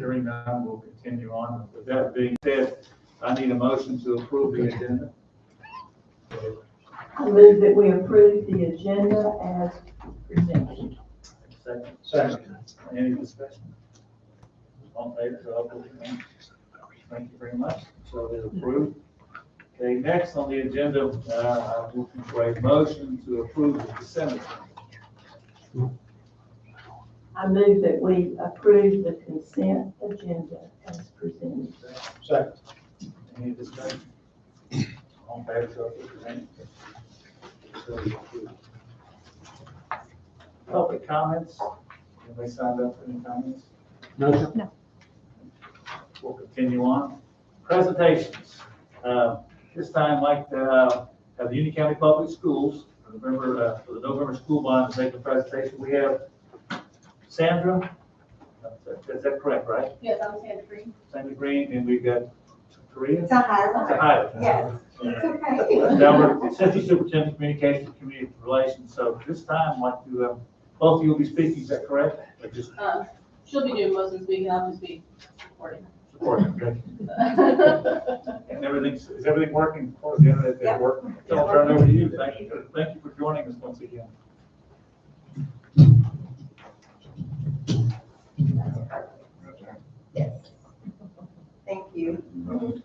Hearing none, we'll continue on. With that being said, I need a motion to approve the agenda. I move that we approve the agenda as presented. Second. Any discussion? All in favor, so help us. Thank you very much. So it is approved. Okay, next on the agenda, I'm looking for a motion to approve the consent agenda. I move that we approve the consent agenda as presented. Second. Any discussion? All in favor, so it is approved. Public comments? Anybody signed up for any comments? No, sir. No. We'll continue on. Presentations. This time, I'd like to have the Union County Public Schools, for the November school bond, to make a presentation. We have Sandra. Is that correct, right? Yes, I'm Sandra Green. Sandra Green, and we've got Korea. Tahira. Yes. Okay. Now we're Assistant Superintendent of Communications and Community Relations. So this time, I'd like to, both of you will be speaking. Is that correct? Or just She'll be doing most of the speaking. I'll just be supporting. supporting. Okay. And is everything working for the internet? Yeah. Working? So I'll turn it over to you. Thank you for joining us once again. Yes. Thank you.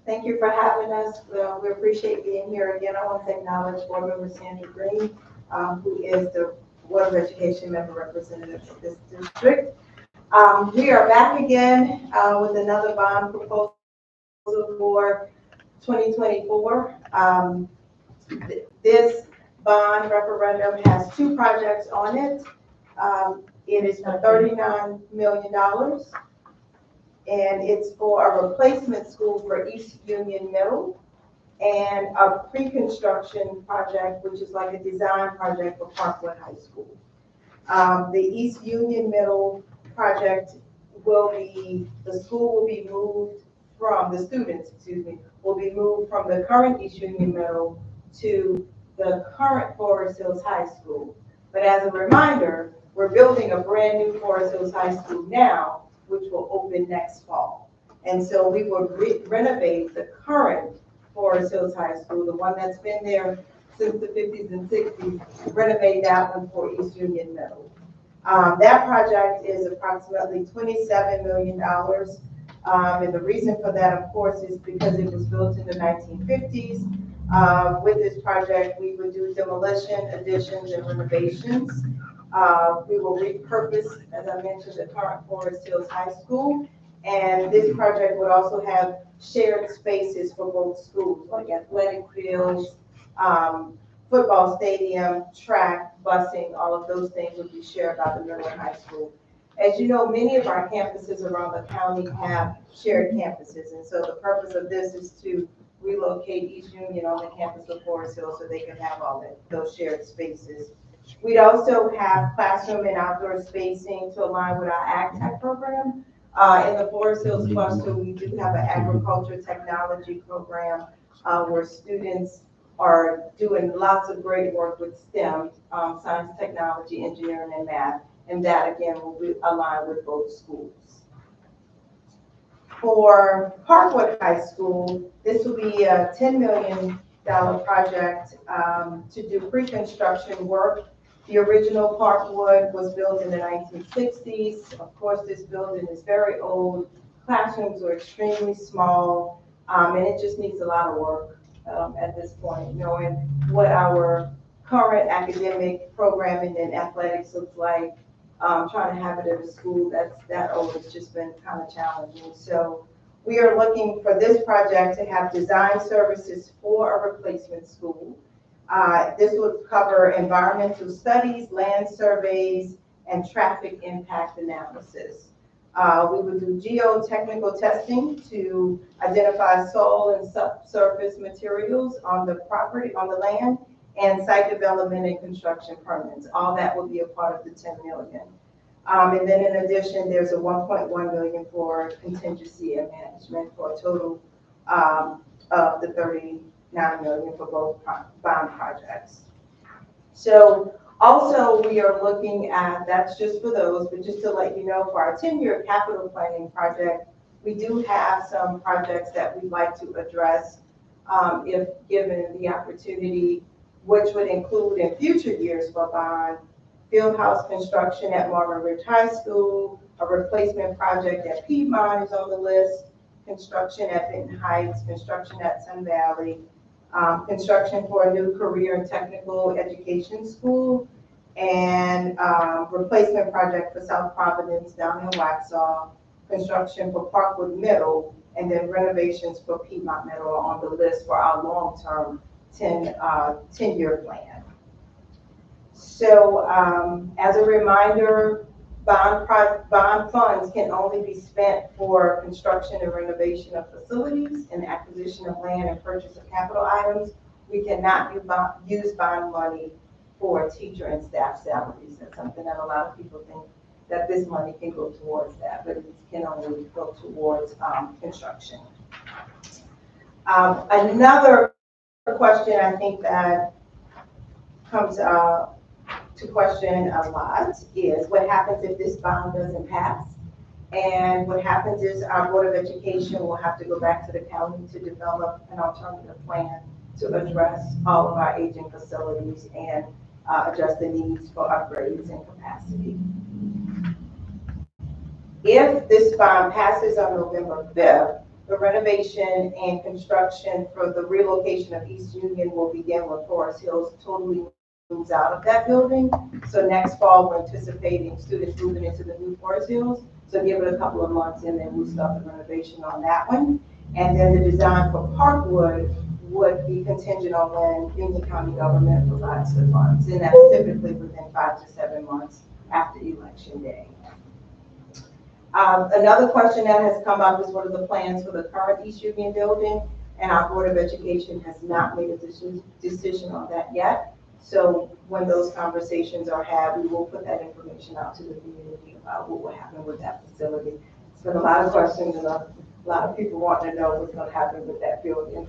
Thank you for having us. We appreciate being here again. I want to acknowledge Board Member Sandy Green, who is the Board of Education member representative of this district. We are back again with another bond proposal for 2024. This bond referendum has two projects on it. It is for $39 million, and it's for a replacement school for East Union Middle and a pre-construction project, which is like a design project for Parkwood High School. The East Union Middle project the school will be moved from, the students, will be moved from the current East Union Middle to the current Forest Hills High School. But as a reminder, we're building a brand new Forest Hills High School now, which will open next fall. And so we will renovate the current Forest Hills High School, the one that's been there since the 50s and 60s, renovate that one for East Union Middle. That project is approximately $27 million. And the reason for that, of course, is because it was built in the 1950s. With this project, we would do demolition, additions, and renovations. We will repurpose, as I mentioned, the current Forest Hills High School. And this project would also have shared spaces for both schools, like athletic fields, football stadium, track, busing, all of those things would be shared by the middle and high school. As you know, many of our campuses around the county have shared campuses. And so the purpose of this is to relocate East Union on the campus of Forest Hill so they can have all those shared spaces. We'd also have classroom and outdoor spacing to align with our Ag Tech program. In the Forest Hills cluster, we do have an agriculture technology program where students are doing lots of great work with STEM, science, technology, engineering, and math. And that, again, will be aligned with both schools. For Parkwood High School, this will be a $10 million project to do pre-construction work. The original Parkwood was built in the 1960s. Of course, this building is very old. Classrooms are extremely small, and it just needs a lot of work at this point, knowing what our current academic programming and athletics looks like. Trying to have it at a school that's that old has just been kind of challenging. So we are looking for this project to have design services for a replacement school. This would cover environmental studies, land surveys, and traffic impact analysis. We would do geotechnical testing to identify soil and subsurface materials on the property, on the land, and site development and construction permits. All that will be a part of the $10 million. And then in addition, there's a $1.1 million for contingency and management for a total of the $39 million for both bond projects. So Also, we are looking at, that's just for those, but just to let you know, for our 10-year capital planning project, we do have some projects that we'd like to address if given the opportunity, which would include in future years for bond, field house construction at Marvin Ridge High School, a replacement project at Piedmont is on the list, construction at Benton Heights, construction at Sun Valley, construction for a new career and technical education school, and replacement project for South Providence down in Waxhaw, construction for Parkwood Middle, and then renovations for Piedmont Middle are on the list for our long-term 10-year plan. So as a reminder, bond funds can only be spent for construction and renovation of facilities and acquisition of land and purchase of capital items. We cannot use bond money for teacher and staff salaries. That's something that a lot of people think that this money can go towards that, but it can only go towards construction. Another question I think that comes to question a lot is what happens if this bond doesn't pass? And what happens is our Board of Education will have to go back to the county to develop an alternative plan to address all of our aging facilities and address the needs for upgrades and capacity. If this bond passes on November 5th, the renovation and construction for the relocation of East Union will begin when Forest Hills totally moves out of that building. So next fall, we're anticipating students moving into the new Forest Hills. So give it a couple of months and then we'll start the renovation on that one. And then the design for Parkwood would be contingent on when Union County government provides the funds. And that's typically within 5 to 7 months after election day. Another question that has come up is what are the plans for the current East Union building? And our Board of Education has not made a decision on that yet. So when those conversations are had, we will put that information out to the community about what will happen with that facility. It's been a lot of questions and a lot of people want to know what's going to happen with that building.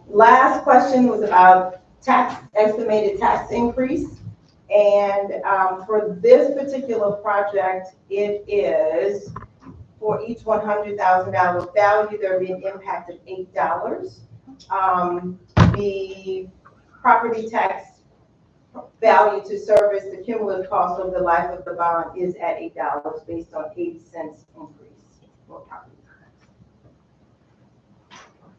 Last question was about estimated tax increase. And for this particular project, it is for each $100,000 value, there will be an impact of $8. The property tax value to service the cumulative cost of the life of the bond is at $8 based on 80 cents increase for property tax.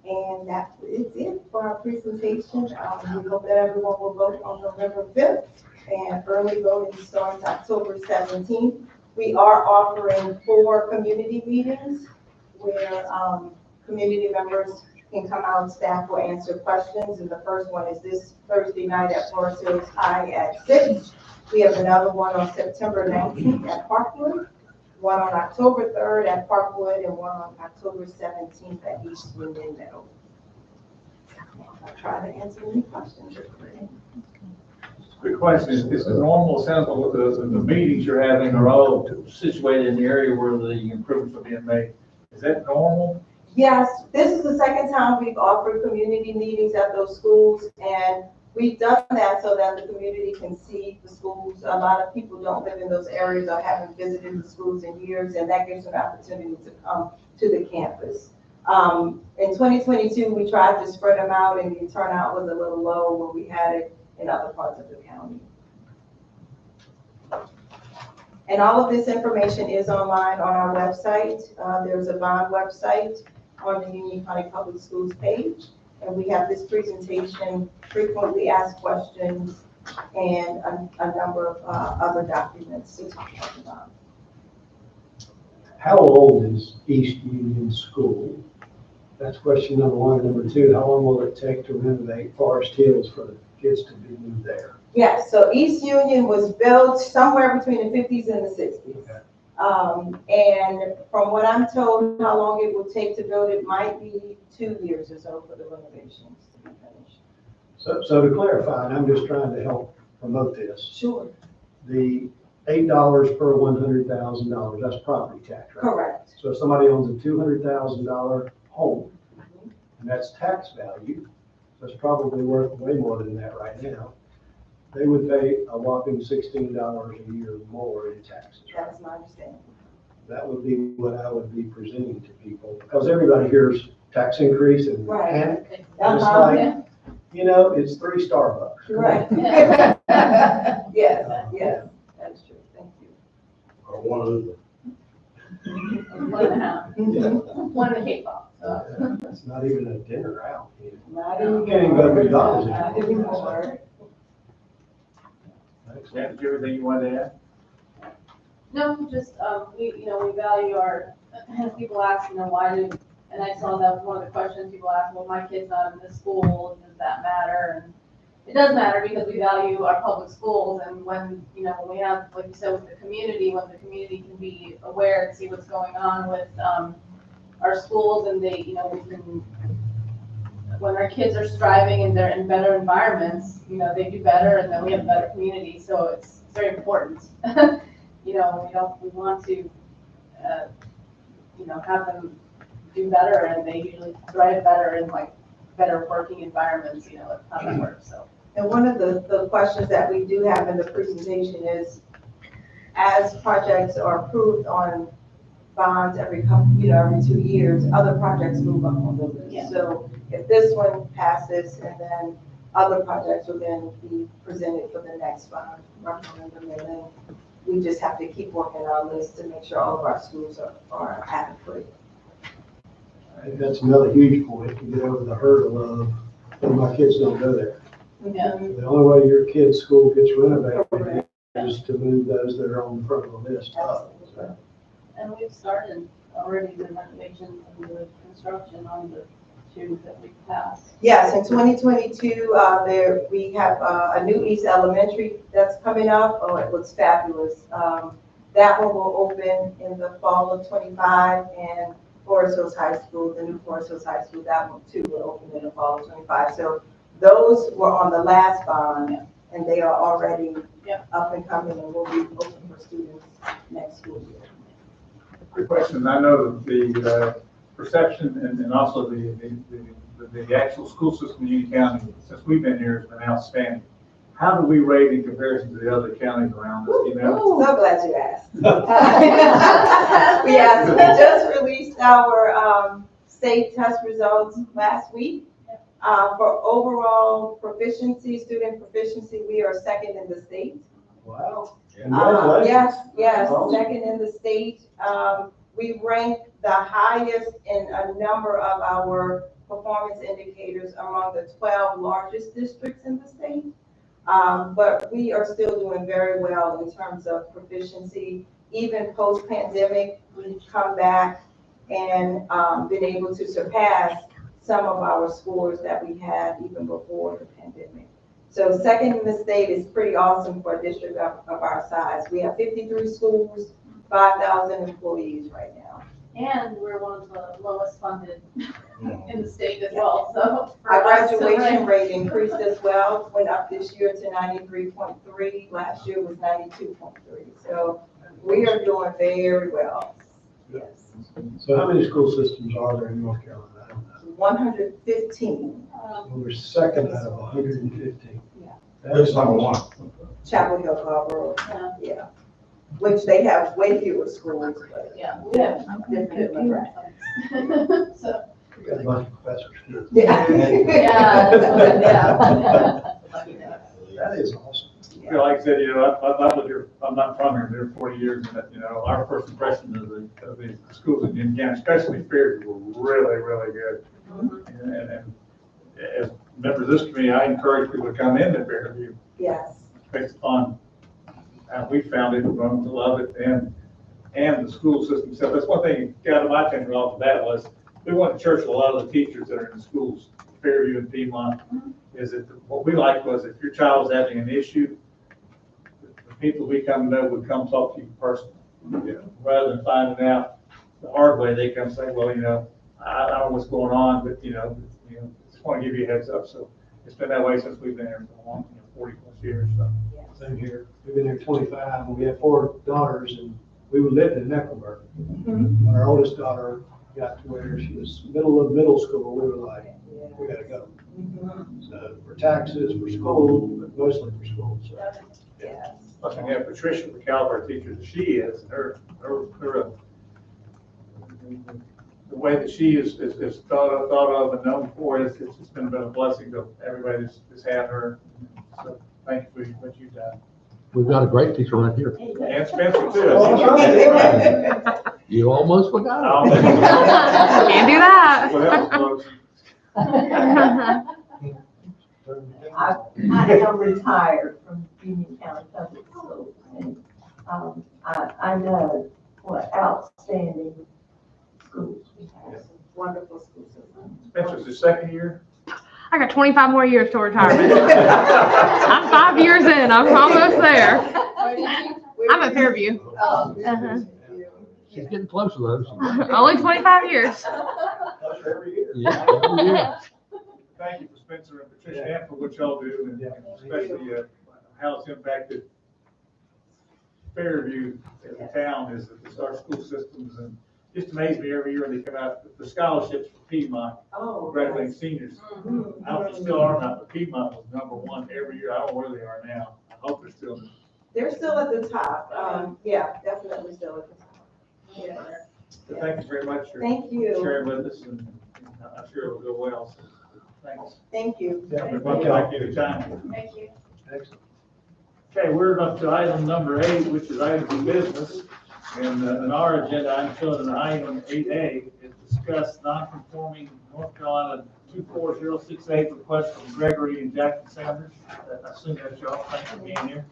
And that is it for our presentation. We hope that everyone will vote on November 5th. And early voting starts October 17th. We are offering 4 community meetings where community members can come out, staff will answer questions. And the first one is this Thursday night at Forest Hills High at 6. We have another one on September 19th at Parkwood, one on October 3rd at Parkwood, and one on October 17th at East Union Middle. I'll try to answer any questions. Quick question, is the normal sample, the meetings you're having are all situated in the area where the improvements are being made? Is that normal? Yes, this is the second time we've offered community meetings at those schools, and we've done that so that the community can see the schools. A lot of people don't live in those areas or haven't visited the schools in years, and that gives them an opportunity to come to the campus. In 2022, we tried to spread them out, and the turnout was a little low when we had it in other parts of the county. And all of this information is online on our website. There's a bond website on the Union County Public Schools page. And we have this presentation, frequently asked questions, and a number of other documents to talk about. How old is East Union School? That's question number 1. Number 2, how long will it take to renovate Forest Hills for the kids to be moved there? Yes, so East Union was built somewhere between the 50s and the 60s. Okay. And from what I'm told, how long it will take to build it might be 2 years or so for the renovations to be finished. So to clarify, and I'm just trying to help promote this, Sure. the $8 per $100,000, that's property tax, right? Correct. So if somebody owns a $200,000 home, and that's tax value, so it's probably worth way more than that right now. They would pay a whopping $16 a year more in taxes. That is my understanding. That would be what I would be presenting to people, because everybody hears tax increase and Right. panic. And it's Uh-huh. like, you know, it's 3 Starbucks. Right. Yeah. Yes, yes, that's true, thank you. Or one of the. 1.5. One and a cake pop. So. It's not even a dinner out. Not You anymore. can't even go to McDonald's Not anymore. anymore. Janet, is there anything you wanted to add? No, just, we value our, as people ask, why do, and I saw that was one of the questions people asked, well, my kid's not in this school, does that matter? And it does matter because we value our public schools, and when we have, like you said, with the community, when the community can be aware and see what's going on with, our schools, and they, we can, when our kids are striving and they're in better environments, they do better, and then we have a better community, so it's very important. We want to, have them do better, and they usually thrive better in like better working environments, how that works, so. And one of the questions that we do have in the presentation is, as projects are approved on bonds every 2 years, other projects move up on the list. Yeah. So if this one passes, and then other projects will then be presented for the next bond referendum, and then we just have to keep working our list to make sure all of our schools are adequate. I think that's another huge point, to get over the hurdle of, well, my kids don't go there. Yeah. The only way your kid's school gets renovated is to move those that are on the front of the list up. So, And we've started already the renovations and the construction on the two that we passed. Yes, in 2022, we have a new East Elementary that's coming up. Oh, it looks fabulous. That one will open in the fall of 25, and Forest Hills High School, the new Forest Hills High School, that one too will open in the fall of 25. So those were on the last bond, and they are already up and coming, and will be open for students next school year. Quick question, I know the perception and also the actual school system in Union County, since we've been here, has been outstanding. How do we rate in comparison to the other counties around us, So glad you asked. Yes, we just released our state test results last week. For overall proficiency, student proficiency, we are second in the state. wow, congratulations. Yes, Awesome. second in the state. We rank the highest in a number of our performance indicators among the 12 largest districts in the state. But we are still doing very well in terms of proficiency. Even post-pandemic, we've come back and been able to surpass some of our scores that we had even before the pandemic. So second in the state is pretty awesome for a district of our size. We have 53 schools, 5,000 employees right now. And we're one of the lowest funded in the state as well, so. for Our us to graduation rank- rate increased as well, went up this year to 93.3. Last year was 92.3. So we are doing very well. Yes. So how many school systems are there in North Carolina? I don't know. 115, We're second out of 115. Yeah. That's number one. Chapel Hill, Scarborough, Yeah. yeah. Which they have way fewer schools, but Yeah, we have different demographics. So, We got a bunch of professors here. Yeah. yeah, yeah. That is awesome. Like I said, I've lived here, I'm not from here, there 40 years, and our first impression of the schools in Union County, especially Fairview, were really, really good. And as members of this committee, I encourage people to come into Fairview Yes, based upon how we found it, grown to love it, and the school system itself. That's one thing that got to my attention off the bat was, we went to church with a lot of the teachers that are in the schools, Fairview and Piedmont, is that what we liked was if your child was having an issue, the people we come to know would come talk to you personally. Rather than finding out the hard way, they come say, well, I don't know what's going on, but, just want to give you a heads up. So it's been that way since we've been here for a long, 40 plus years. So. Same here. We've been here 25, and we have 4 daughters, and we lived in Mecklenburg. When our oldest daughter got to where she was middle of middle school, we were like, we gotta go. So for taxes, for school, but mostly for school, so. Yes. Plus, we have Patricia, the caliber teacher that she is, and her, the way that she is thought of and known for, it's been a blessing to everybody that's had her. So thank you for what you've done. We've got a great teacher right here. And Spencer too. You almost forgot. I'll- Can't do that. Well, folks, I am retired from Union County Public Schools, and, I know what outstanding schools we have. Wonderful school system. Spencer's his second year. I got 25 more years to retirement. I'm 5 years in. I'm almost there. I'm at Fairview. Oh. Uh-huh. She's getting closer though. She's- Only 25 years. Every year. Yeah, every year. Thank you for Spencer and Patricia and for what y'all do, and especially how it's impacted Fairview as a town, is our school systems, and just amazes me every year they come out, the scholarships for Piedmont, Oh. graduating seniors. I don't know if they still are or not, but Piedmont was #1 every year. I don't know where they are now. I hope they're still. They're still at the top. Yeah, definitely still at the top. Yes. But thank you very much for Thank you. sharing with us, and I'm sure it'll go well. So thanks. Thank you. Yeah, Everybody, like you to time. Thank you. Excellent. Okay, we're up to item number 8, which is items of business. And in our agenda, I'm showing an item 8A, is discuss non-conforming North Carolina 24068 request from Gregory and Jackson Sanders. I assume that's y'all. Thanks for being here.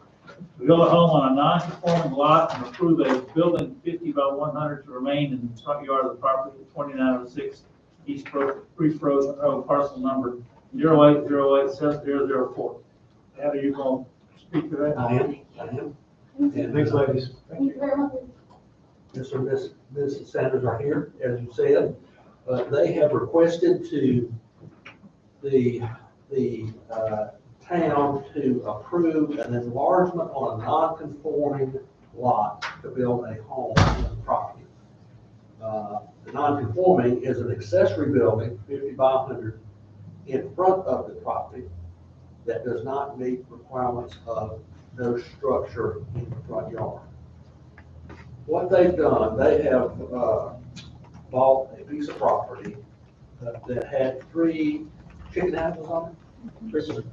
We build a home on a non-conforming lot and approve a building 50 by 100 to remain in the front yard of the property at 2906 East Priest Road, parcel number 0808704. How are you going to speak to that? I am. And Thanks, ladies. Thank you very much. Mr. and Mrs. Sanders are here, as you said. They have requested to the town to approve an enlargement on a non-conforming lot to build a home on the property. The non-conforming is an accessory building, 50 by 100, in front of the property that does not meet requirements of no structure in the front yard. What they've done, they have bought a piece of property that had 3 chicken houses on it.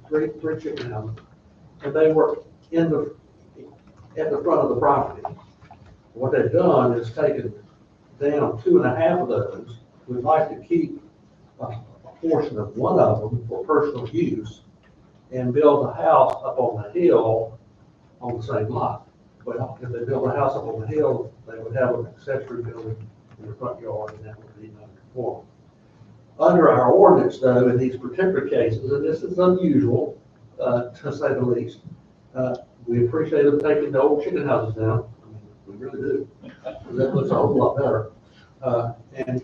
Three chicken houses, and they were at the front of the property. What they've done is taken down 2.5 of those. We'd like to keep a portion of one of them for personal use and build a house up on the hill on the same lot. Well, if they build a house up on the hill, they would have an accessory building in the front yard, and that would be non-conforming. Under our ordinance, though, in these particular cases, and this is unusual, to say the least, we appreciate them taking the old chicken houses down. I mean, we really do. That looks a whole lot better. And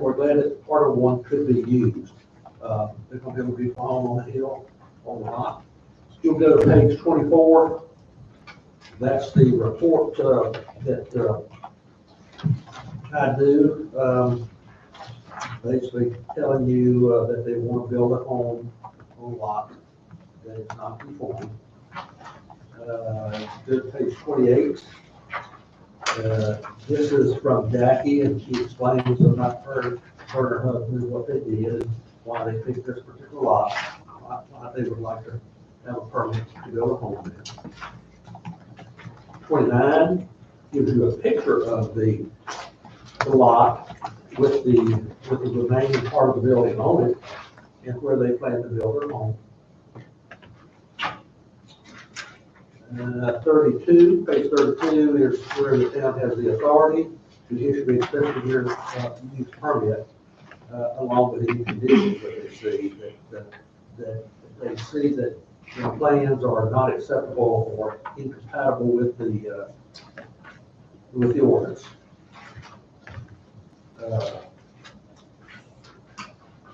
we're glad that part of one could be used. They're going to be able to be home on the hill or not. You'll go to page 24. That's the report that I do. Basically telling you that they want to build a home on a lot that is not conforming. Go to page 28. This is from Jackie, and she explains about her and her husband, what they did, and why they picked this particular lot, why they would like to have a permit to build a home there. 29 gives you a picture of the lot with the remaining part of the building on it and where they plan to build their home. 32, page 32 is where the town has the authority to issue a special use permit along with any conditions that they see that they see that the plans are not acceptable or incompatible with the ordinance.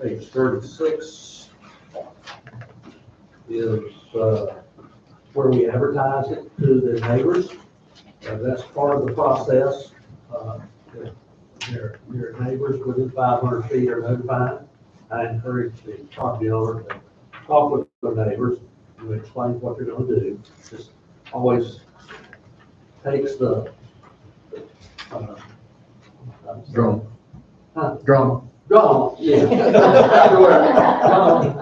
Page 36 is where we advertise it to the neighbors. That's part of the process. Their neighbors within 500 feet are notified. I encourage the property owner to talk with their neighbors, to explain what they're gonna do. Just always takes the, uh, Drum. Huh? Drum. Drama, yeah. Drama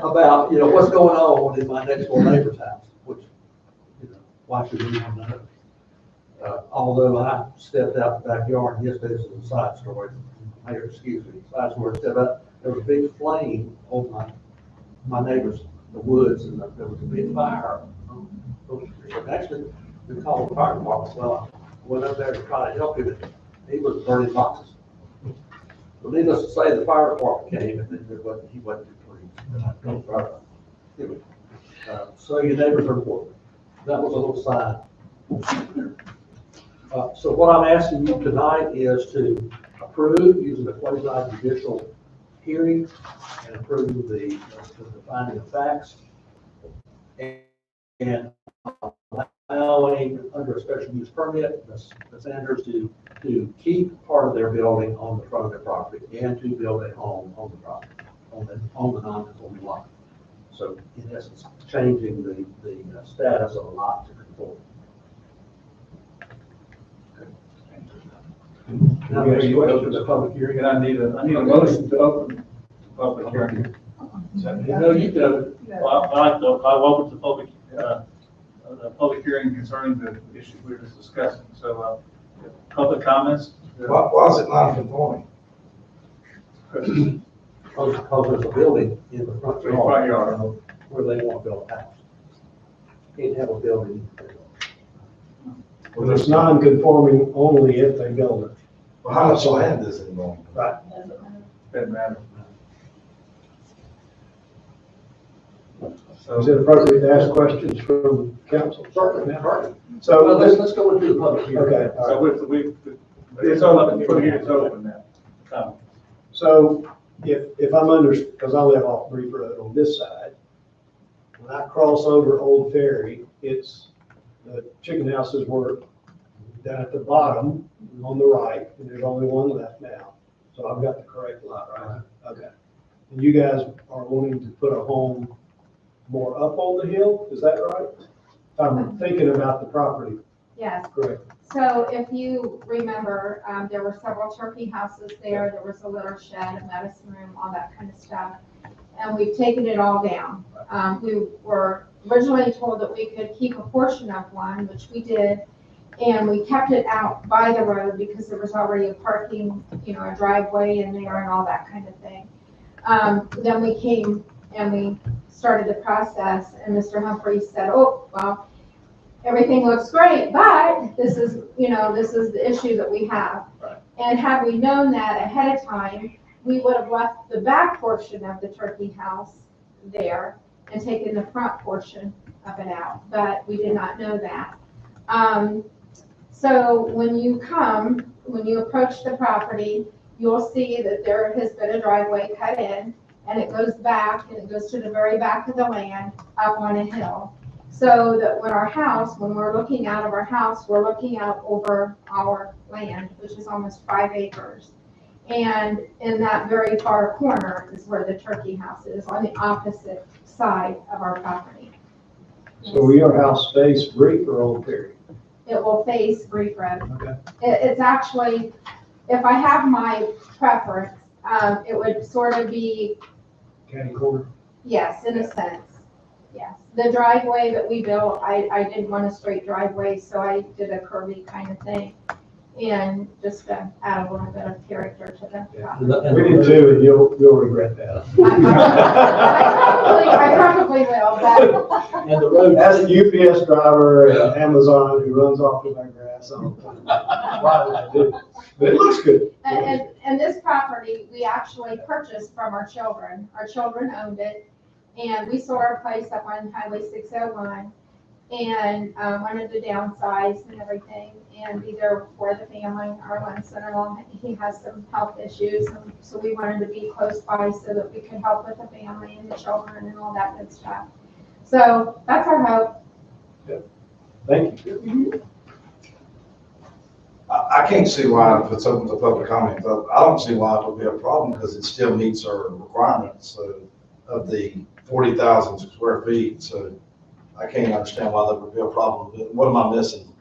about, what's going on in my next door neighbor's house, which, why should we want to know? Although I stepped out the backyard yesterday, this is a side story, Mayor, excuse me, side story, stepped out, there was a big flame over my neighbor's, the woods, and there was a big fire. Actually, we called the fire department, well, I went up there to try to help him, and he was burning boxes. Well, needless to say, the fire department came, and then he wasn't too pleased. So your neighbors are important. That was a little sign. So what I'm asking you tonight is to approve using the quasi-judicial hearing and approve the finding of facts. And allowing under a special use permit, the Sanders to keep part of their building on the front of their property and to build a home on the property, on the non-conforming lot. So in essence, changing the status of a lot to conform. Now, there's a question to the public hearing. And I need a motion to open the public hearing. You can, Well, I'll open the public hearing concerning the issue we were just discussing. So, public comments? Why is it non-conforming? because there's a building in the front Front yard yard. where they want to build a house. Can't have a building. Well, it's non-conforming only if they build it. Well, how much land is it on? Right. Doesn't matter. Is it appropriate to ask questions from council? Certainly, right. So, Well, let's go into the public hearing. okay, all right. So it's open, public hearing is open now. So if I'm because I live off Brief Road on this side, when I cross over Old Ferry, the chicken houses were down at the bottom on the right, and there's only one left now. So I've got the correct lot, right? Okay. And you guys are wanting to put a home more up on the hill, is that right? If I'm thinking about the property Yes, correctly. so if you remember, there were several turkey houses there, there was a litter shed, a medicine room, all that kind of stuff. And we've taken it all down. We were originally told that we could keep a portion of one, which we did. And we kept it out by the road because there was already a parking, a driveway in there and all that kind of thing. Then we came and we started the process, and Mr. Humphreys said, oh, well, everything looks great, but this is the issue that we have. Right. And had we known that ahead of time, we would have left the back portion of the turkey house there and taken the front portion of it out, but we did not know that. So when you approach the property, you'll see that there has been a driveway cut in, and it goes back, and it goes to the very back of the land up on a hill. So that when we're looking out of our house, we're looking out over our land, which is almost 5 acres. And in that very far corner is where the turkey house is, on the opposite side of our property. So will your house face Brief or Old Ferry? It will face Brief Road. Okay. It's actually, if I have my preference, it would sort of be, County corner? yes, in a sense, yes. The driveway that we built, I didn't want a straight driveway, so I did a curvy kind of thing. And just to add a little bit of character to the property. We did too, and you'll regret that. I probably will, but And the road. As a UPS driver and Amazon who runs off with my grass, I don't know why would I do? But it looks good. and this property, we actually purchased from our children. Our children owned it, and we sold our place up on Highway 601 and wanted to downsize and everything and be there for the family. Our one son-in-law, he has some health issues, and so we wanted to be close by so that we could help with the family and the children and all that good stuff. So that's our hope. Thank you. I can't see why, if it's open to public comment, but I don't see why it would be a problem, because it still meets our requirements of the 40,000 square feet, so I can't understand why that would be a problem. What am I missing?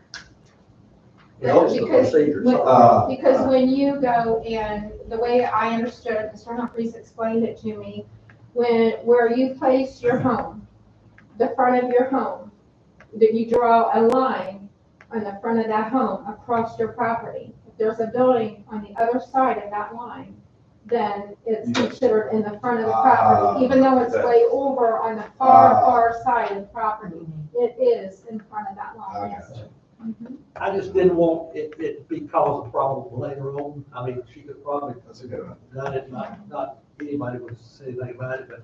What's the Because procedure? Because when you go and, the way I understood it, Mr. Humphries explained it to me, where you place your home, the front of your home, that you draw a line on the front of that home across your property. If there's a building on the other side of that line, then it's considered in the front of the property, even though it's way over on the far side of the property. It is in front of that line, yes. Mhm. I just didn't want it to be cause a problem later on. I mean, she could probably That's a good one. done it, not anybody would say anything about it, but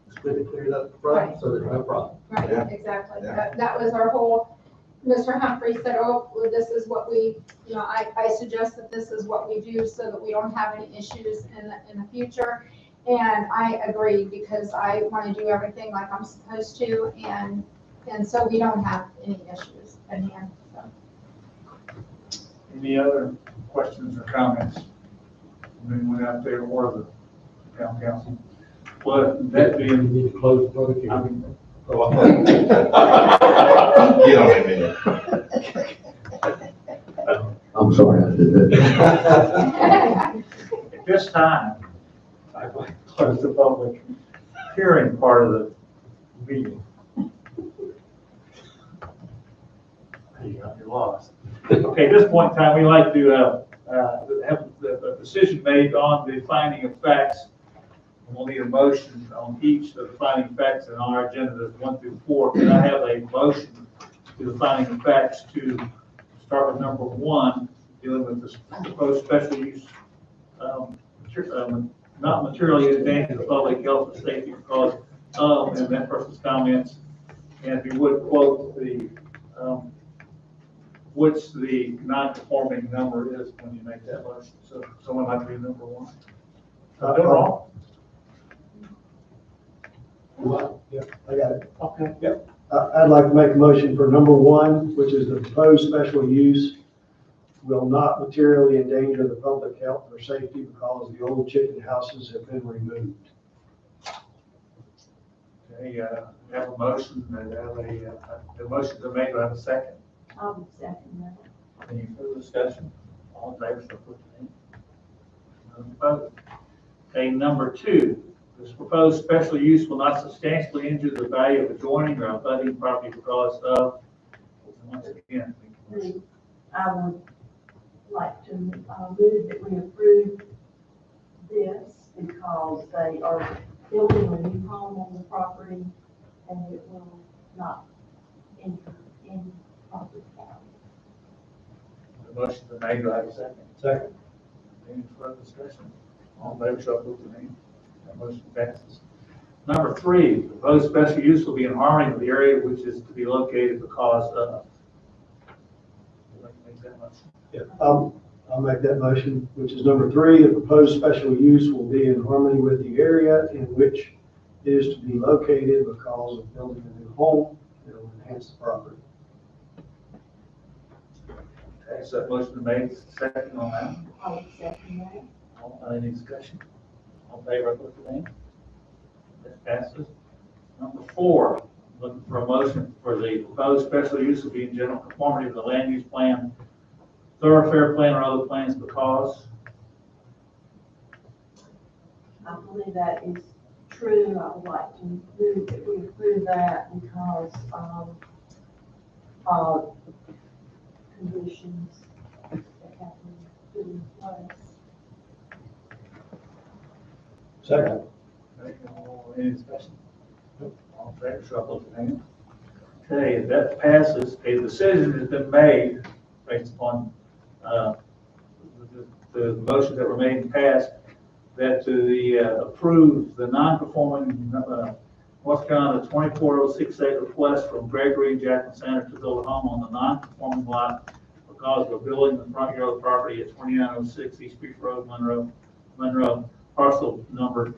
it's good to clear it up front, so there's no problem. Right, Yeah. exactly. Yeah. That was our whole, Mr. Humphrey said, oh, well, this is what we, I suggest that this is what we do so that we don't have any issues in the future. And I agree, because I want to do everything like I'm supposed to, and so we don't have any issues at hand, so. Any other questions or comments? Anyone out there or the town council? Well, that We being, need to close the public I hearing. mean, You don't have any. I'm sorry, I did that. at this time, I'd like to close the public hearing part of the meeting. You're lost. Okay, at this point in time, we like to have the decision made on the finding of facts. We'll need a motion on each of the finding facts in our agenda, that's 1 through 4. Can I have a motion to the finding of facts to start with number 1, dealing with the proposed special use, not materially endanger the public health and safety because of, and that person's comments. And if you would quote the, which the non-conforming number is when you make that motion. So someone like to be number 1. Am I wrong? What? Yeah, I got it. Okay. Yep. I'd like to make a motion for number 1, which is the proposed special use will not materially endanger the public health or safety because the old chicken houses have been removed. Okay, have a motion, and the motion's been made, do I have a second? I'll second that. Any further discussion? All in favor, so put your name. None opposed. Okay, number 2, this proposed special use will not substantially injure the value of adjoining or abutting property because of, once again, I would like to move that we approve this because they are building a new home on the property and it will not injure any property value. the motion's been made, do I have a second? Second. Any further discussion? All in favor, so put your name. That motion passes. Number 3, proposed special use will be in harmony with the area which is to be located because of. Would you like to make that motion? Yeah, I'll make that motion, which is number 3. The proposed special use will be in harmony with the area in which it is to be located because of building a new home. It will enhance the property. Okay, so that motion made, second on that. I'll second that. Any discussion? All in favor, put your name. That passes. Number 4, looking for a motion for the proposed special use will be in general conformity with the land use plan, thoroughfare plan, or other plans because. I believe that is true. I would like to move that we approve that because of conditions that have been put in place. Second. Okay, any discussion? All in favor, so put your name. Okay, if that passes, a decision has been made based upon the motions that were made and passed, that to approve the non-conforming North Carolina 2406A request from Gregory and Jacqueline Sanders to build a home on the non-conforming lot because we're building the front yard of the property at 2906 East Beach Road, Monroe, parcel number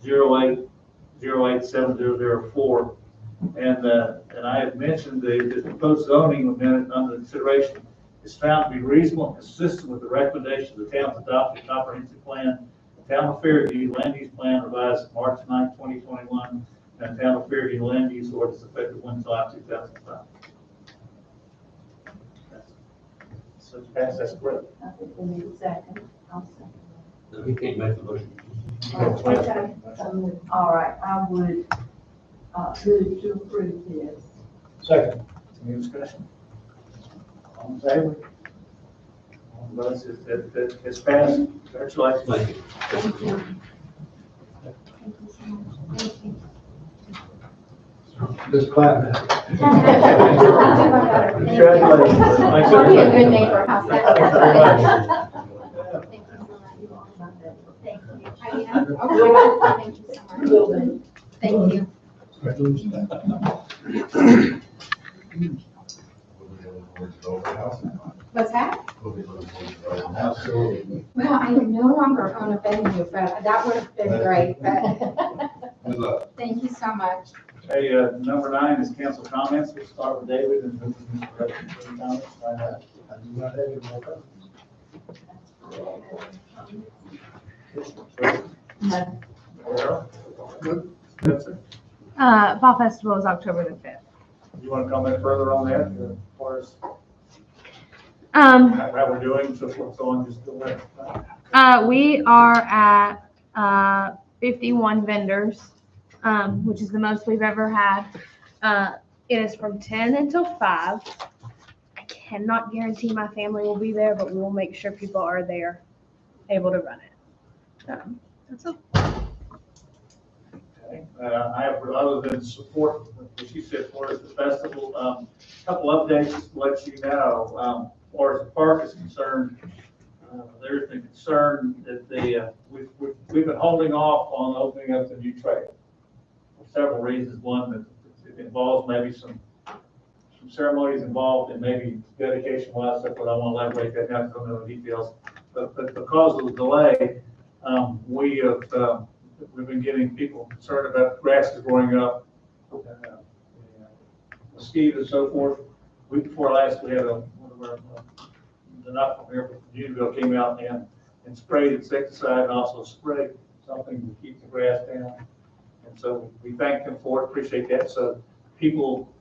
0808704. And I have mentioned the proposed zoning amendment under consideration is found to be reasonable and consistent with the recommendations of the town's adopted comprehensive plan, the Town of Fairview Land Use Plan revised March 9, 2021, and Town of Fairview Land Use Ordinance effective 1 July 2005. So that's correct. I think we need a second. I'll second. No, he can't make the motion. Okay. All right, I would, move to approve this. Second. Any discussion? All in favor? All those, it's passed. Congratulations. Thank you. Thank you. Ms. Plattman. Congratulations. Thanks, I'll be a everybody. good neighbor, how's that? Thank you Thank you. Okay, thank you so much. Will do. Thank you. What's that? Well, I no longer own a venue, but that would have been great, but thank you so much. Okay, number 9 is council comments. We'll start with David and move to Mr. Redmond for the comments. I do not have any more comments. No. That's it. Fall Festival is October the 5th. You want to comment further on that, as far as how we're doing, so forth, so on, just go ahead. We are at 51 vendors, which is the most we've ever had. It is from 10 until 5. I cannot guarantee my family will be there, but we will make sure people are there, able to run it. That's all. Okay. I have, other than support, what she said for us, the festival, a couple updates to let you know. As far as the park is concerned, there's been concern that we've been holding off on opening up the new trail for several reasons. One, that it involves maybe some ceremonies involved and maybe dedication wise stuff, but I want to elaborate that now, because I don't know the details. But because of the delay, we've been getting people concerned about grasses growing up, mosquitoes and so forth. Week before last, we had one of our, the not from here, from Unionville came out and sprayed insecticide and also sprayed something to keep the grass down. And so we thank them for it, appreciate that. So people,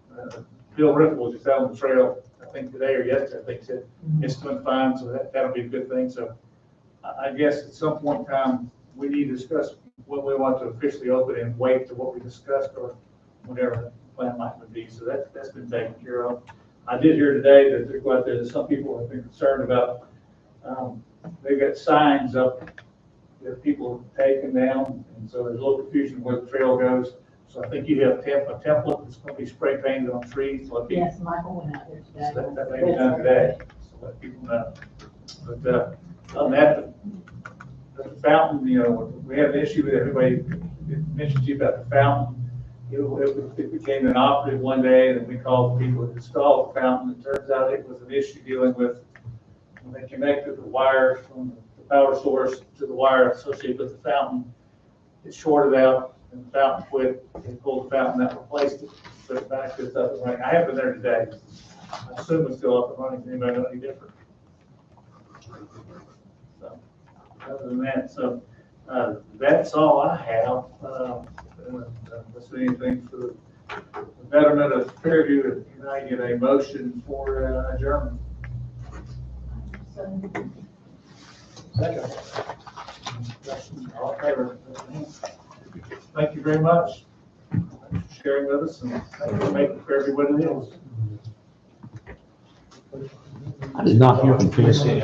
Bill Riffle was just out on the trail, I think today or yesterday, I think said it's doing fine, so that'll be a good thing. So I guess at some point in time, we need to discuss when we want to officially open and wait to what we discussed or whatever the plan might be. So that's been taken care of. I did hear today that there's some people have been concerned about, they've got signs up that people have taken down, and so there's a little confusion where the trail goes. So I think you have a template that's going to be spray painted on trees. Yes, Michael went out there today. So that may be done today, so let people know. But on that, the fountain, we have an issue with everybody mentioned to you about the fountain. It became inoperative one day, and we called the people to install the fountain. It turns out it was an issue dealing with when they connected the wire from the power source to the wire associated with the fountain. It shorted out, and the fountain quit. They pulled the fountain out, replaced it, put it back, it's up and running. I have been there today. I assume it's still up and running. Anybody know any different? So, other than that, so that's all I have. Unless anything for the betterment of Fairview, can I get a motion for adjournment? Second. All in favor? Thank you very much. Thanks for sharing with us, and thank you for making Fairview what it is. I did not hear from Tennessee.